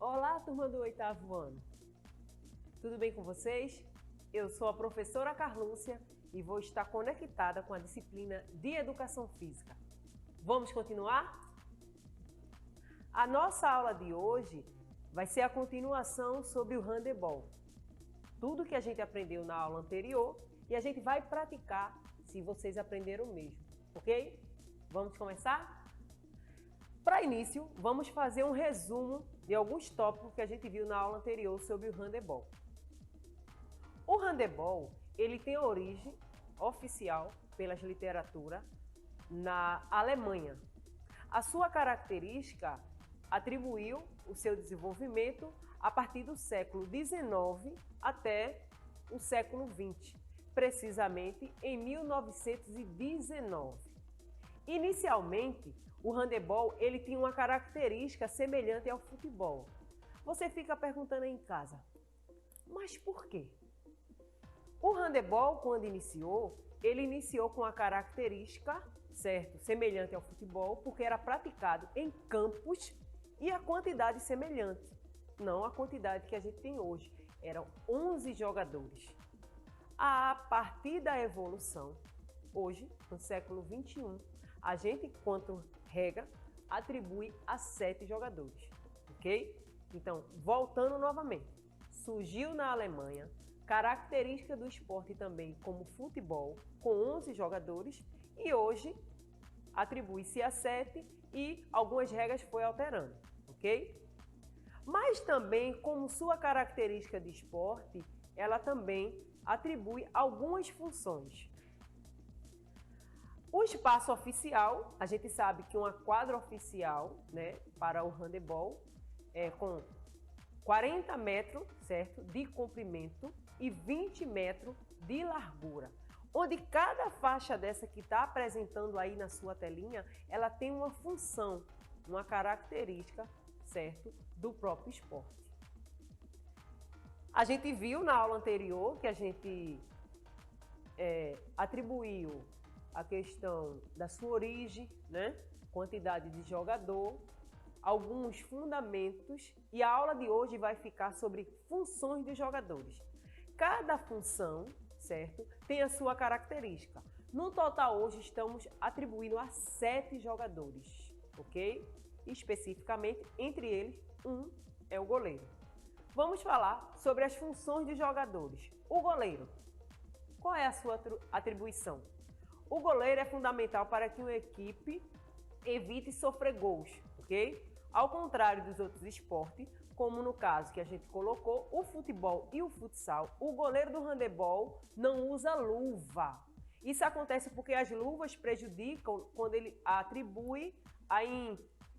Olá, turma do 8º ano. Tudo bem com vocês? Eu sou a professora Carlúcia e vou estar conectada com a disciplina de Educação Física. Vamos continuar? A nossa aula de hoje vai ser a continuação sobre o handebol. Tudo que a gente aprendeu na aula anterior e a gente vai praticar se vocês aprenderam mesmo, ok? Vamos começar? Para início, vamos fazer um resumo de alguns tópicos que a gente viu na aula anterior sobre o handebol. O handebol, ele tem origem oficial pelas literaturas na Alemanha. A sua característica atribuiu o seu desenvolvimento a partir do século XIX até o século XX, precisamente em 1919. Inicialmente, o handebol ele tinha uma característica semelhante ao futebol. Você fica perguntando aí em casa, mas por quê? O handebol, quando ele iniciou com a característica, certo, semelhante ao futebol, porque era praticado em campos e a quantidade semelhante, não a quantidade que a gente tem hoje, eram 11 jogadores. A partir da evolução, hoje, no século XXI, a gente, quanto regra, atribui a 7 jogadores, ok? Então, voltando novamente, surgiu na Alemanha, característica do esporte também como futebol, com 11 jogadores, e hoje atribui-se a 7 e algumas regras foi alterando, ok? Mas também, como sua característica de esporte, ela também atribui algumas funções. O espaço oficial, a gente sabe que uma quadra oficial, né, para o handebol é com 40 metros, certo, de comprimento e 20 metros de largura. Onde cada faixa dessa que está apresentando aí na sua telinha, ela tem uma função, uma característica, certo, do próprio esporte. A gente viu na aula anterior que a gente atribuiu a questão da sua origem, né? Quantidade de jogador, alguns fundamentos, e a aula de hoje vai ficar sobre funções dos jogadores. Cada função, certo, tem a sua característica. No total hoje estamos atribuindo a 7 jogadores, ok? Especificamente, entre eles, um é o goleiro. Vamos falar sobre as funções dos jogadores. O goleiro, qual é a sua atribuição? O goleiro é fundamental para que uma equipe evite sofrer gols, ok? Ao contrário dos outros esportes, como no caso que a gente colocou, o futebol e o futsal, o goleiro do handebol não usa luva. Isso acontece porque as luvas prejudicam quando ele atribui a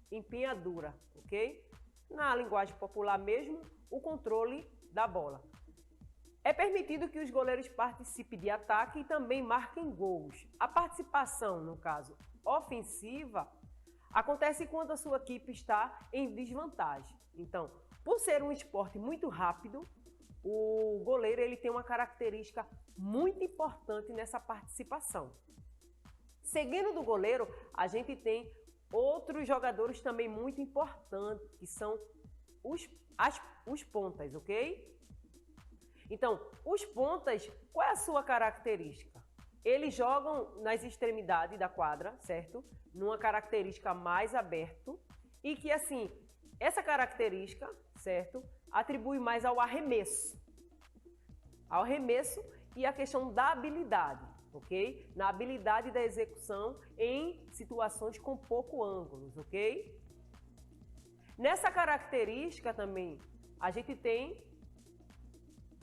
empenhadura, ok? Na linguagem popular mesmo, o controle da bola. É permitido que os goleiros participem de ataque e também marquem gols. A participação, no caso ofensiva, acontece quando a sua equipe está em desvantagem. Então, por ser um esporte muito rápido, o goleiro ele tem uma característica muito importante nessa participação. Seguindo do goleiro, a gente tem outros jogadores também muito importantes, que são os pontas, ok? Então, os pontas, qual é a sua característica? Eles jogam nas extremidades da quadra, certo? Numa característica mais aberto e que, assim, essa característica, certo? Atribui mais ao arremesso. Ao arremesso e a questão da habilidade, ok? Na habilidade da execução em situações com pouco ângulos, ok? Nessa característica também, a gente tem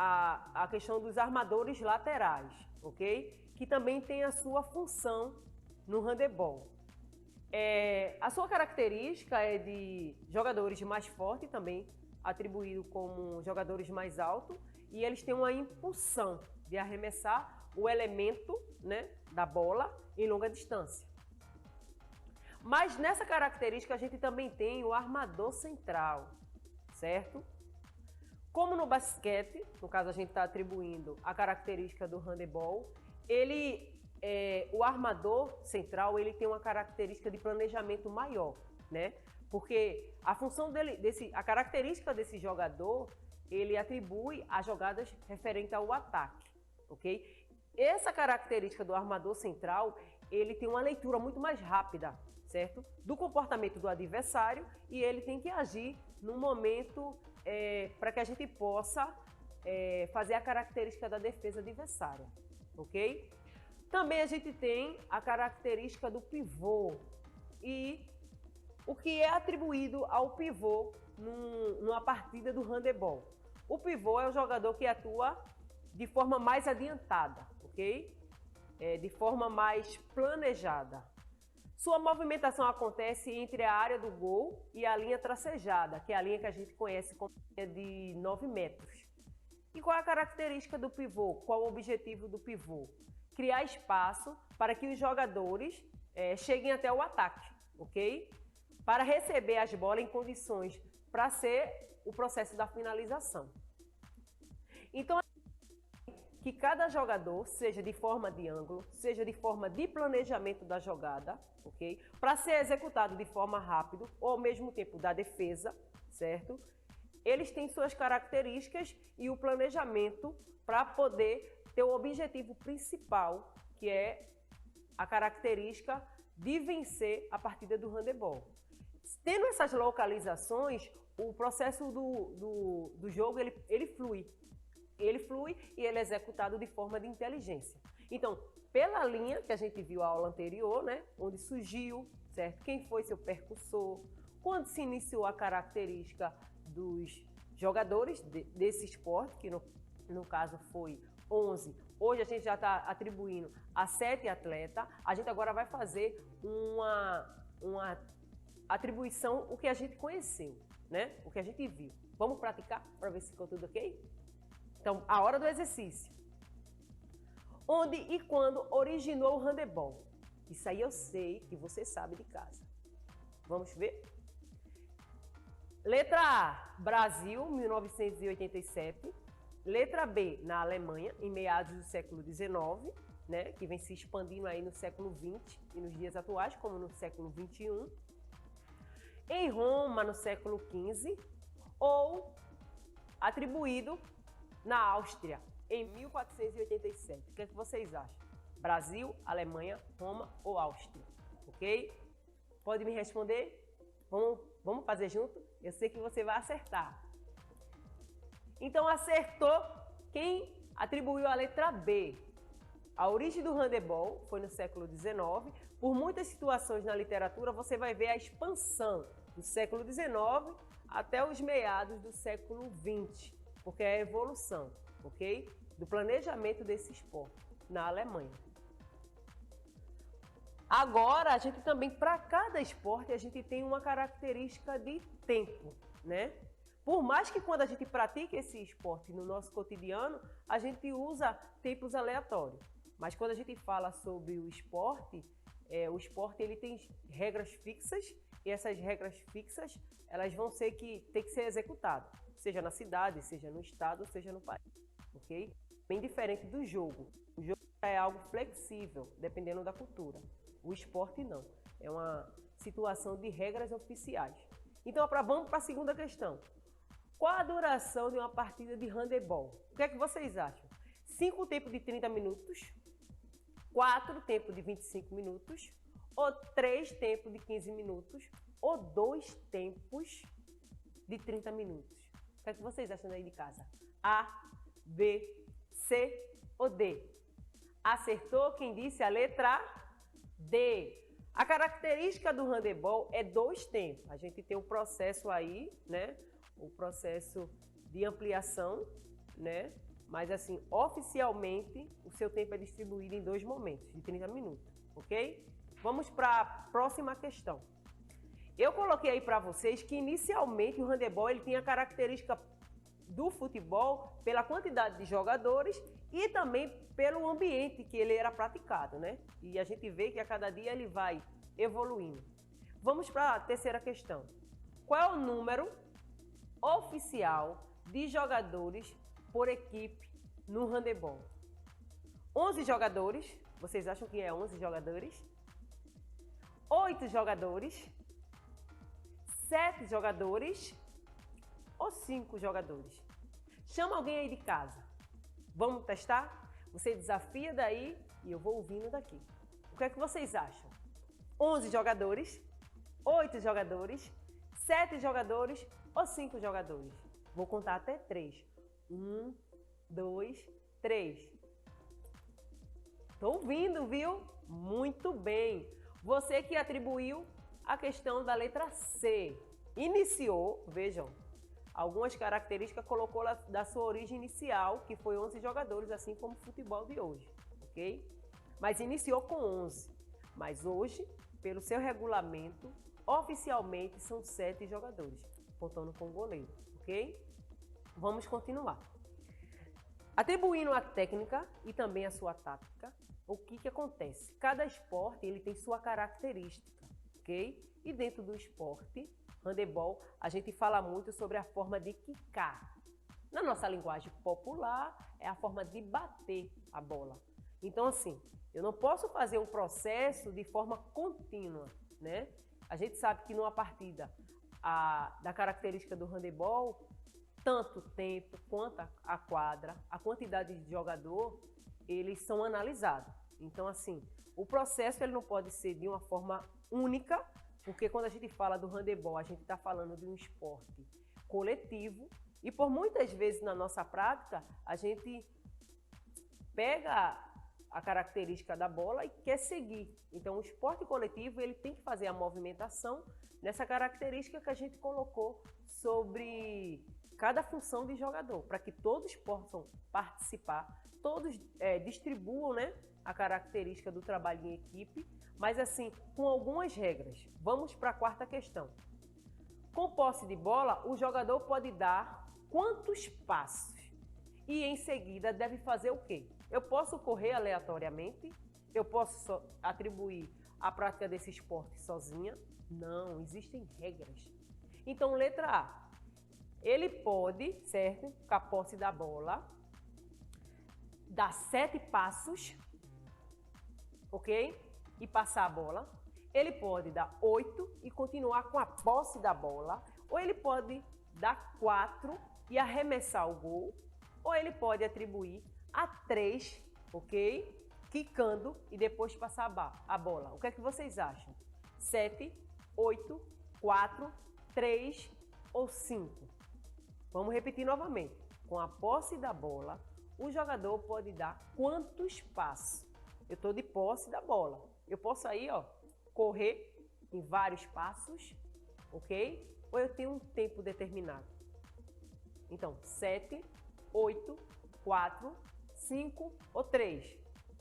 a questão dos armadores laterais, ok? Que também tem a sua função no handebol. A sua característica é de jogadores mais fortes também, atribuído como jogadores mais altos, e eles têm uma impulsão de arremessar o elemento, né, da bola em longa distância. Mas nessa característica a gente também tem o armador central, certo? Como no basquete, no caso a gente está atribuindo a característica do handebol, o armador central ele tem uma característica de planejamento maior, né? Porque a função dele, a característica desse jogador, ele atribui a jogadas referentes ao ataque, ok? Essa característica do armador central, ele tem uma leitura muito mais rápida, certo? Do comportamento do adversário, e ele tem que agir no momento para que a gente possa fazer a característica da defesa adversária, ok? Também a gente tem a característica do pivô, e o que é atribuído ao pivô numa partida do handebol. O pivô é o jogador que atua de forma mais adiantada, ok? De forma mais planejada. Sua movimentação acontece entre a área do gol e a linha tracejada, que é a linha que a gente conhece como linha de 9 metros. E qual é a característica do pivô? Qual o objetivo do pivô? Criar espaço para que os jogadores cheguem até o ataque, ok? Para receber as bolas em condições para ser o processo da finalização. Então, que cada jogador, seja de forma de ângulo, seja de forma de planejamento da jogada, ok? Para ser executado de forma rápida ou ao mesmo tempo da defesa, certo? Eles têm suas características e o planejamento para poder ter o objetivo principal, que é a característica de vencer a partida do handebol. Tendo essas localizações, o processo do jogo ele flui. Ele flui e ele é executado de forma de inteligência. Então, pela linha que a gente viu a aula anterior, né, onde surgiu, certo? Quem foi seu percussor, quando se iniciou a característica dos jogadores desse esporte, que no caso foi 11. Hoje a gente já está atribuindo a 7 atletas. A gente agora vai fazer uma atribuição, o que a gente conheceu, né? O que a gente viu. Vamos praticar para ver se ficou tudo ok? Então, a hora do exercício. Onde e quando originou o handebol? Isso aí eu sei que você sabe de casa. Vamos ver? Letra A, Brasil, 1987. Letra B, na Alemanha, em meados do século XIX, né, que vem se expandindo aí no século XX e nos dias atuais, como no século XXI. Em Roma, no século XV, ou atribuído na Áustria, em 1487. O que é que vocês acham? Brasil, Alemanha, Roma ou Áustria? Ok? Pode me responder? Vamos fazer junto? Eu sei que você vai acertar. Então, acertou quem atribuiu a letra B. A origem do handebol foi no século XIX. Por muitas situações na literatura, você vai ver a expansão do século XIX até os meados do século XX, porque é a evolução, ok? Do planejamento desse esporte na Alemanha. Agora, a gente também, para cada esporte, a gente tem uma característica de tempo, né? Por mais que quando a gente pratica esse esporte no nosso cotidiano, a gente usa tempos aleatórios. Mas quando a gente fala sobre o esporte ele tem regras fixas, e essas regras fixas, elas vão ser que tem que ser executado, seja na cidade, seja no estado, seja no país, ok? Bem diferente do jogo. O jogo é algo flexível, dependendo da cultura. O esporte não. É uma situação de regras oficiais. Então, vamos para a segunda questão. Qual a duração de uma partida de handebol? O que é que vocês acham? 5 tempos de 30 minutos, 4 tempos de 25 minutos, ou 3 tempos de 15 minutos, ou 2 tempos de 30 minutos? O que é que vocês acham aí de casa? A, B, C ou D? Acertou quem disse a letra D. A característica do handebol é 2 tempos. A gente tem um processo aí, né? O processo de ampliação, né? Mas assim, oficialmente, o seu tempo é distribuído em 2 momentos, de 30 minutos, ok? Vamos para a próxima questão. Eu coloquei aí para vocês que inicialmente o handebol ele tinha a característica do futebol pela quantidade de jogadores e também pelo ambiente que ele era praticado, né? E a gente vê que a cada dia ele vai evoluindo. Vamos para a terceira questão. Qual é o número oficial de jogadores por equipe no handebol? 11 jogadores. Vocês acham que é 11 jogadores? 8 jogadores? 7 jogadores ou 5 jogadores? Chama alguém aí de casa. Vamos testar? Você desafia daí e eu vou ouvindo daqui. O que é que vocês acham? 11 jogadores, 8 jogadores, 7 jogadores ou 5 jogadores? Vou contar até 3. 1, 2, 3. Tô ouvindo, viu? Muito bem. Você que atribuiu a questão da letra C. Iniciou, vejam, algumas características colocou da sua origem inicial, que foi 11 jogadores, assim como o futebol de hoje, ok? Mas iniciou com 11. Mas hoje, pelo seu regulamento, oficialmente são 7 jogadores, contando com o goleiro, ok? Vamos continuar. Atribuindo a técnica e também a sua tática, o que acontece? Cada esporte ele tem sua característica, ok? E dentro do esporte, handebol, a gente fala muito sobre a forma de quicar. Na nossa linguagem popular, é a forma de bater a bola. Então, assim, eu não posso fazer um processo de forma contínua, né? A gente sabe que numa partida da característica do handebol, tanto o tempo quanto a quadra, a quantidade de jogador, eles são analisados. Então, assim, o processo ele não pode ser de uma forma única, porque quando a gente fala do handebol, a gente está falando de um esporte coletivo e por muitas vezes na nossa prática, a gente pega a característica da bola e quer seguir. Então, o esporte coletivo ele tem que fazer a movimentação nessa característica que a gente colocou sobre cada função de jogador, para que todos possam participar, todos distribuam, né, a característica do trabalho em equipe, mas assim, com algumas regras. Vamos para a quarta questão. Com posse de bola, o jogador pode dar quantos passos? E em seguida deve fazer o quê? Eu posso correr aleatoriamente? Eu posso atribuir a prática desse esporte sozinha? Não, existem regras. Então, letra A. Ele pode, certo, com a posse da bola, dar 7 passos, ok? E passar a bola. Ele pode dar 8 e continuar com a posse da bola. Ou ele pode dar 4 e arremessar o gol. Ou ele pode atribuir a 3, ok? Quicando e depois passar a bola. O que é que vocês acham? 7, 8, 4, 3 ou 5? Vamos repetir novamente. Com a posse da bola, o jogador pode dar quantos passos? Eu estou de posse da bola. Eu posso aí, ó, correr em vários passos, ok? Ou eu tenho um tempo determinado? Então, 7, 8, 4, 5 ou 3.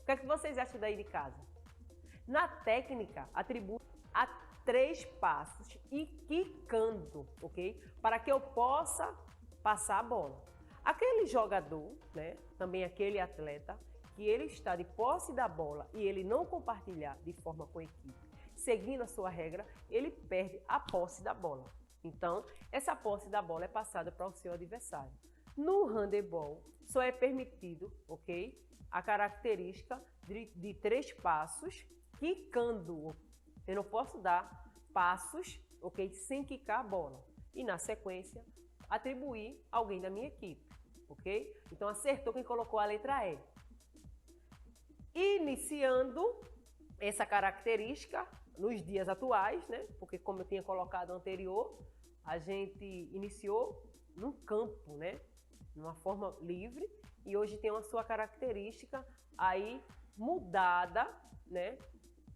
O que é que vocês acham daí de casa? Na técnica, atribui a 3 passos e quicando, ok? Para que eu possa passar a bola. Aquele jogador, né, também aquele atleta, que ele está de posse da bola e ele não compartilhar de forma com a equipe, seguindo a sua regra, ele perde a posse da bola. Então, essa posse da bola é passada para o seu adversário. No handebol, só é permitido, ok, a característica de 3 passos, quicando. Eu não posso dar passos, ok, sem quicar a bola. E na sequência, atribuir alguém da minha equipe, ok? Então, acertou quem colocou a letra E. Iniciando essa característica nos dias atuais, né? Porque como eu tinha colocado anterior, a gente iniciou num campo, né? Numa forma livre e hoje tem a sua característica aí mudada, né?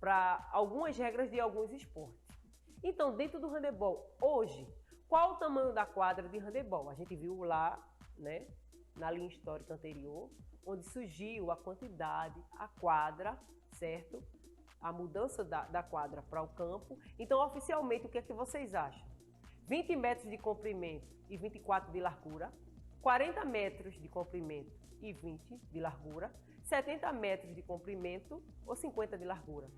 Para algumas regras de alguns esportes. Então, dentro do handebol, hoje, qual o tamanho da quadra de handebol? A gente viu lá, né? Na linha histórica anterior, onde surgiu a quantidade, a quadra, certo? A mudança da quadra para o campo. Então, oficialmente, o que é que vocês acham? 20 metros de comprimento e 24 de largura, 40 metros de comprimento e 20 de largura, 70 metros de comprimento ou 50 de largura,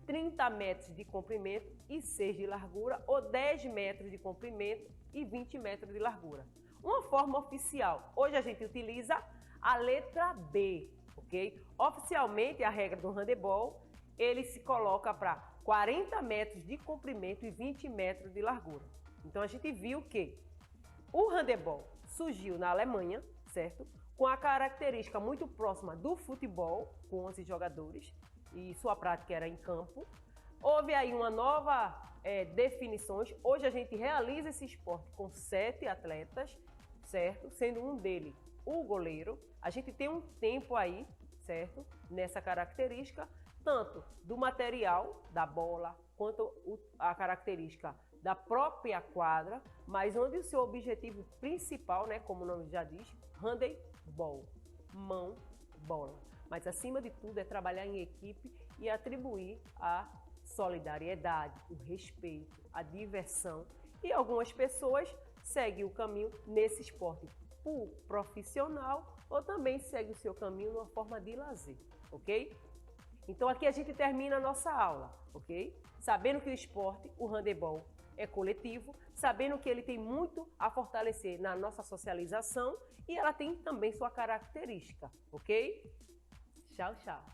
30 metros de comprimento e 6 de largura ou 10 metros de comprimento e 20 metros de largura. Uma forma oficial, hoje a gente utiliza a letra B, ok? Oficialmente, a regra do handebol, ele se coloca para 40 metros de comprimento e 20 metros de largura. Então a gente viu que o handebol surgiu na Alemanha, certo? Com a característica muito próxima do futebol, com 11 jogadores, e sua prática era em campo. Houve aí uma nova definições. Hoje a gente realiza esse esporte com 7 atletas, certo? Sendo um deles o goleiro. A gente tem um tempo aí, certo? Nessa característica, tanto do material da bola, quanto a característica da própria quadra, mas onde o seu objetivo principal, né, como o nome já diz, handebol, mão, bola. Mas acima de tudo é trabalhar em equipe e atribuir a solidariedade, o respeito, a diversão. E algumas pessoas seguem o caminho nesse esporte por profissional ou também segue o seu caminho numa forma de lazer, ok? Então aqui a gente termina a nossa aula, ok? Sabendo que o esporte, o handebol, é coletivo, sabendo que ele tem muito a fortalecer na nossa socialização e ela tem também sua característica, ok? Tchau, tchau!